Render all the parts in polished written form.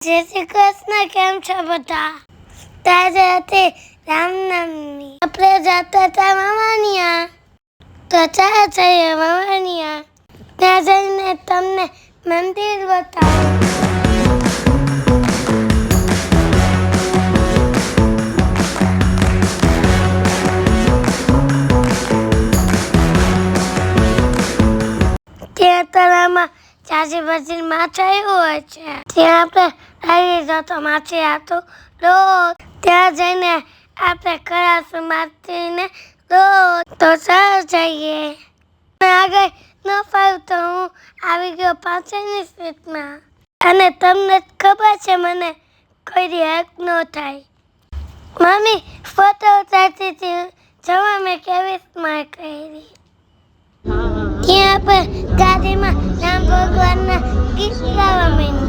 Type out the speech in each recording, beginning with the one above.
જય શ્રી કૃષ્ણ. કેમ છો બધા? તાજે હતી રામનવમી. આપણે જતા હતા મામાનિયા, તો ચાલો જઈએ મામાનિયા. ત્યાં જઈને તમને મંદિર બતાવું. ત્યાં તળાવમાં ચાચી પછી માછ આવ્યું હોય છે. ત્યાં આપણે આવી જતો માછી હતું રોજ. ત્યાં જઈને આપણે કરાશું માછીને રોજ. તો ચાલો જઈએ. આગળ ન ફાવ્યું તો હું આવી ગયો પાછળની સીટમાં. અને તમને ખબર છે મને કોઈ હેક ન થાય. મમ્મી ફોટો ઉતારતી હતી, જવા મેં કેવી સ્માઈલ કરી. ત્યાં આપણે ગાડીમાં રામ ભગવાનના ગીત ગાવા માંડ્યા.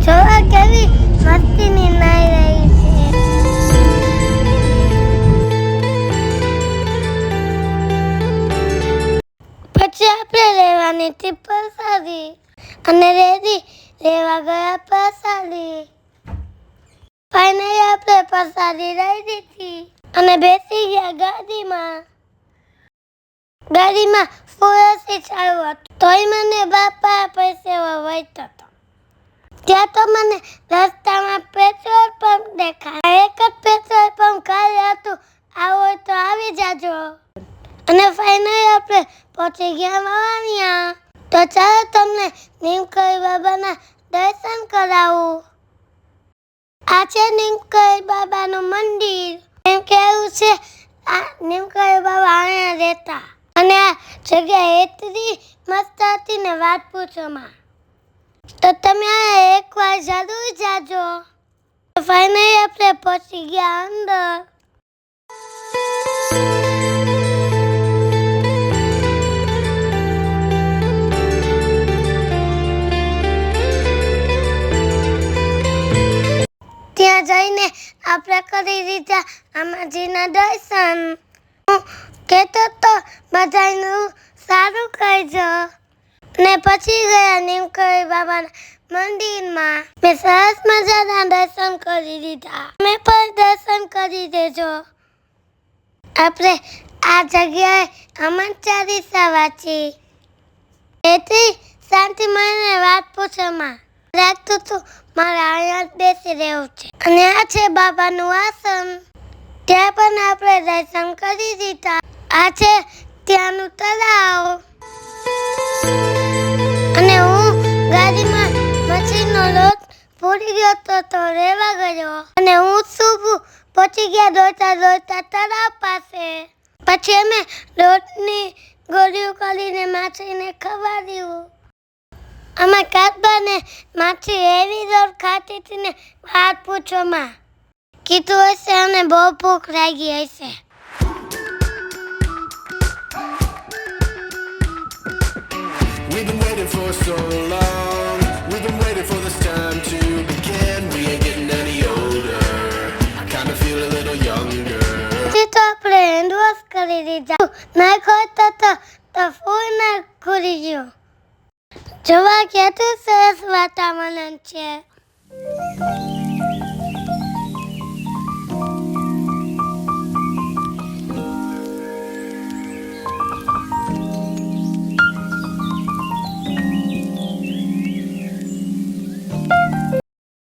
જોવા કેવી મસ્તીની નાઈ રહી છે. પછી આપણે લેવાની હતી પ્રસાદી અને રેડી લેવા ગયા પ્રસાદી. ફાઇનલી આપણે પ્રસાદી લઈ દીધી અને બેસી ગયા ગાડીમાં. ગાડીમાં ફૂલ ચાલુ હતું, તોય મને બાપા પૈસે વળતો હતો. ત્યાં તો મને રસ્તામાં પેટ્રોલ પંપ દેખાય. એક જ પેટ્રોલ પંપ ખાલી હતું. આવો હોય તો આવી જાજો. અને ફાઇનલી આપણે પહોંચી ગયા મામાનિયા. તો ચાલો તમને નીમકરી બાબાના દર્શન કરાવું. આ છે નીમકરી બાબાનું મંદિર. એમ કહેવું છે આ નીમકરી બાબા અહીંયા રહેતા. અને આ જગ્યા એટલી મસ્ત હતી ને વાત પૂછોમાં. તો તમે અહીંયા એકવાર જરૂર જાજો. ફાઇનલી આપણે પહોંચી ગયા અંદર. ત્યાં જઈને આપણે કરી દીધા આમાજીના દર્શન. હું કહેતો તો બધાનું સારું કરજો. ને પછી ગયા નીમકરી બાબાના મંદિરમાં. મેં સરસ મજાના દર્શન કરી દીધા. તમે પણ દર્શન કરી દેજો. આપણે આ જગ્યાએ હનુમાન ચાલીસા વાંચી. એટલી શાંતિ મને વાત પૂછોમાં. લાગતું હતું મારે અહીંયા જ બેસી રહેવું છે. અને આ છે બાબાનું આશ્રમ. ત્યાં પણ આપણે દર્શન કરી દીધા. આ છે ત્યાંનું તળાવ. અને હું ગાડીમાં મચ્છીનો લોટ ભૂલી ગયો તો રહેવા ગયો. અને હું શુભ પહોંચી ગયા દોડતા દોડતા તળાવ પાસે. પછી અમે લોટની ગોળીઓ કરીને માછલીને ખવડાવ્યું. અમે કાચબાને માછી એવી રોડ ખાતી હતી ને વાત પૂછોમાં. કીધું હશે અને બહુ ભૂખ લાગી હશે. We've been waiting for so long. We've been waiting for this time to begin. We ain't getting any older. I kinda feel a little younger. પછી તો આપણે હેન્ડ વોશ કરી દીધા. નાખો તો ફૂલ ના ખુલી ગયો. જોવા કેટલું સરસ વાતાવરણ છે.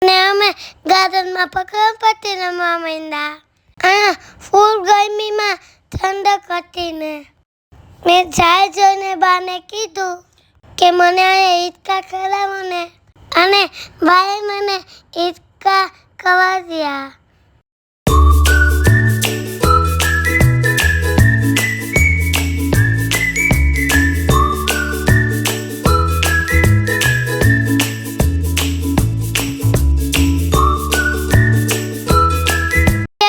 અને અમે ગાર્ડનમાં પકડપટ્ટી રમવા માંડ્યા. અહીંયા ફૂલ ગરમીમાં ઠંડક હતી ને. મેં જાય જોઈને બાને કીધું કે મને અહીંયા હિંચકા ખવડાવો ને. અને બાએ મને હિંચકા ખવડાવ્યા.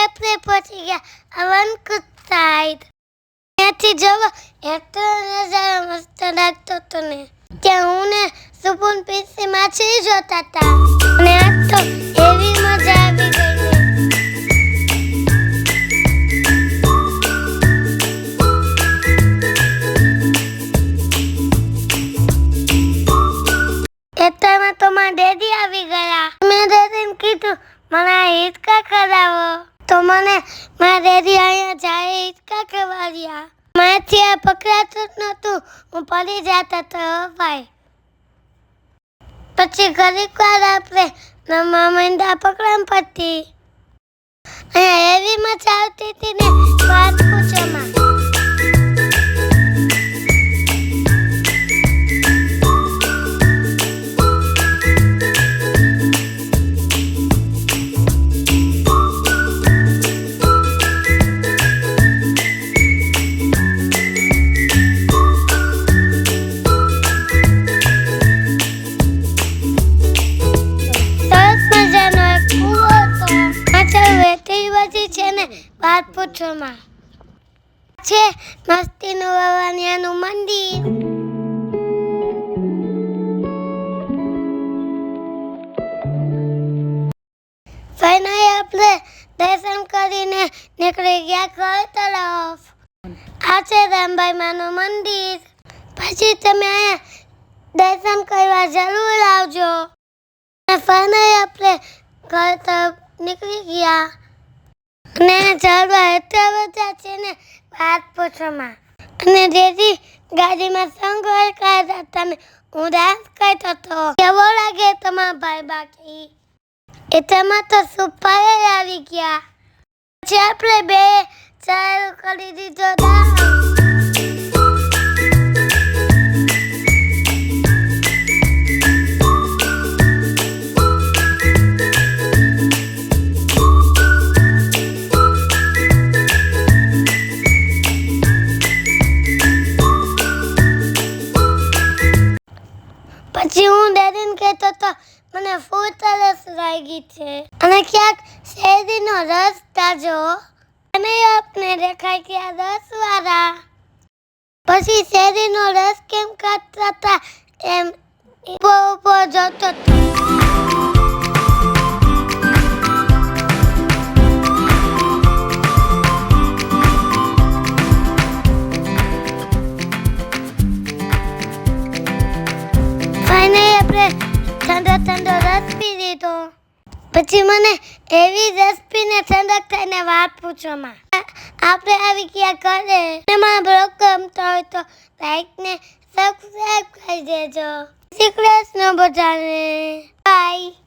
આપણે પહોંચી ગયા વનકુટ સાઈડ. ત્યાંથી જવા એટલો નજારો મસ્ત લાગતો હતો ને. ત્યાં હું ને સુપુન પીસી માછી જોતા હતા. અને આ તો એવી મજા આવી ગઈ ને. મારે અહીંયા જાય હિંચકા ખવાડ્યા. મારાથી આ પકડાતું જ નહોતું, હું પડી જતા તો ભાઈ. પછી ઘડીક વાર આપણે રમવા માંડ્યા પકડામ પટ્ટી. અહીંયા એવી મજા આવતી હતી ને વાત પૂછોમાં. છે ને વાત પૂછોમાં છે મસ્તીનું વાવાનિયાનું મંદિર. ફાઇનલી આપણે દર્શન કરીને નીકળી ગયા ઘર તરફ. આ છે રામભાઈ માનું મંદિર. પછી તમે અહીંયા દર્શન કરવા જરૂર આવજો. ફાઇનલી આપણે ઘર તરફ નીકળી ગયા. અને ચાલવા એટલા બધા છે ને વાત પૂછોમાં. અને જેથી ગાડીમાં સંગ કરતા હતા ને હું ડાન્સ કરતો હતો. કેવો લાગે તમારા ભાઈ બાકી? એટલામાં તો સુપારે આવી ગયા. પછી આપણે બે ચાલુ કરી દીધો ડાન્સ. પછી હું ડરીને કહેતો તો મને ફૂલ તરસ લાગી છે અને ક્યાંક શેરડીનો રસ તાજો અને આપને દેખાય કે આ રસવાળા. પછી શેરડીનો રસ કેમ કાઢતા હતા એમ ઉભો જોતો હતો. ઠંડો રસ પી લીધો. પછી મને એવી રસ પીને ઠંડક થઈને વાત પૂછોમાં. આપણે આવી ગયા ઘરે. મારા બ્લોગ ગમતો હોય તો લાઈક ને સબસ્ક્રાઈબ કરી દેજો. શ્રી કૃષ્ણ બધાને. બાય.